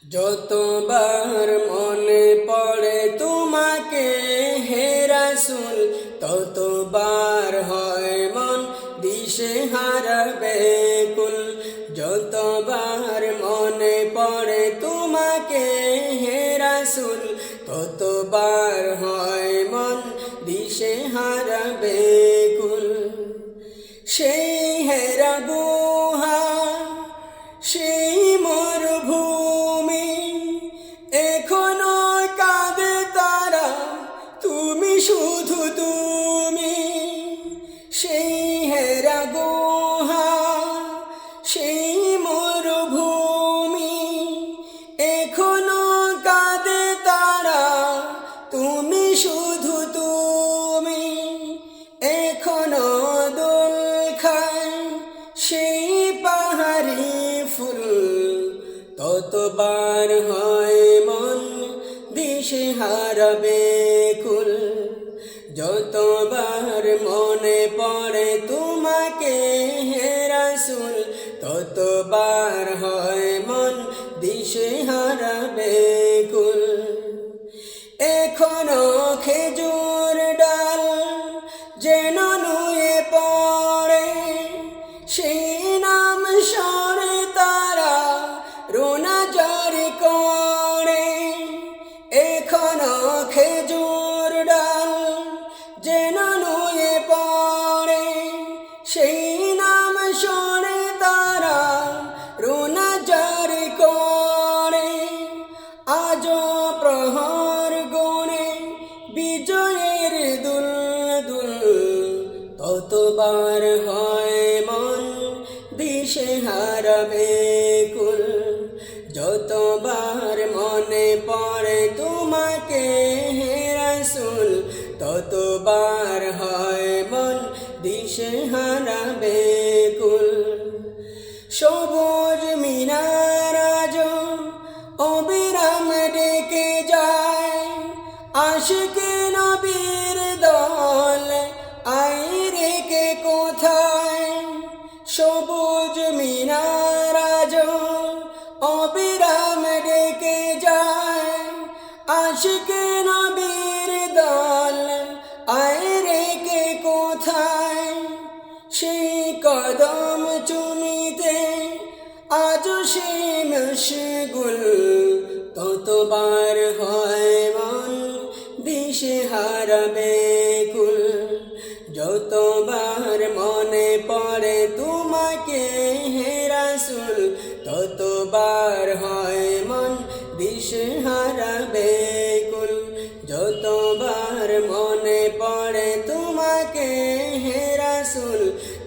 যতবার মনে পড়ে তোমাকে হে রাসূল, ততবার হয় মন দিশেহারা ব্যাকুল। যতবার মনে পড়ে তোমাকে হে রাসূল, ততবার হয় মন দিশেহারা ব্যাকুল। সেই হেরা গুহা, সেই মরুভূমি, এখনো কাঁদে তারা, তুমি শুধু তুমি। সেই হেরা গুহা, সেই মরুভূমি, এখনো কাঁদে তারা, তুমি শুধু তুমি। এখনো দোল খায় সেই পাহাড়ি ফুল, ততবার হয় মন দিশেহারা ব্যাকুল। যতবার মনে পড়ে তোমাকে হে রাসূল, ততবার হয় মন দিশেহারা ব্যাকুল। এখনো খেজুর ডাল যেন নুয়ে পড়ে, সেই নাম স্মরে তারা রোনা জারি করে। এখনো খেজুর ডাল যেন নুয়ে পড়ে, সেই নাম স্মরে তারা রোনা জারি করে। আজও প্রহর গুনে বিজয়ের দুল দুল, ততবার হয় মন দিশেহারা ব্যাকুল। যতবার মনে পড়ে তোমাকে হে রাসূল, ততবার হয় মন দিশেহারা ব্যাকুল। সবুজ মিনার আজও অবিরাম ডেকে যায়, আশিকে নবীর দল আই রেখে কোথায়। সবুজ মিনার আজও অবিরাম ডেকে যায়, আশিকে নবীর দল আই রেখে কোথায়। সেই কদম চুমিতে আজও সে মশগুল, ততবার হয় মন দিশেহারা ব্যাকুল। যতবার মনে পড়ে তোমাকে হে রাসূল, ততবার হয় মন দিশেহারা ব্যাকুল। যতবার মনে পড়ে তোমাকে হে রাসূল,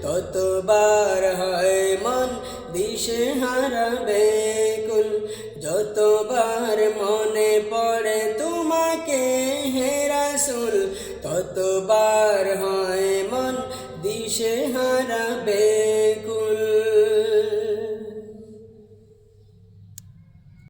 ততবার হয় মন দিশেহারা ব্যাকুল। যতবার মনে পড়ে তোমাকে হে রাসূল, ততবার হয় মন দিশেহারা ব্যাকুল।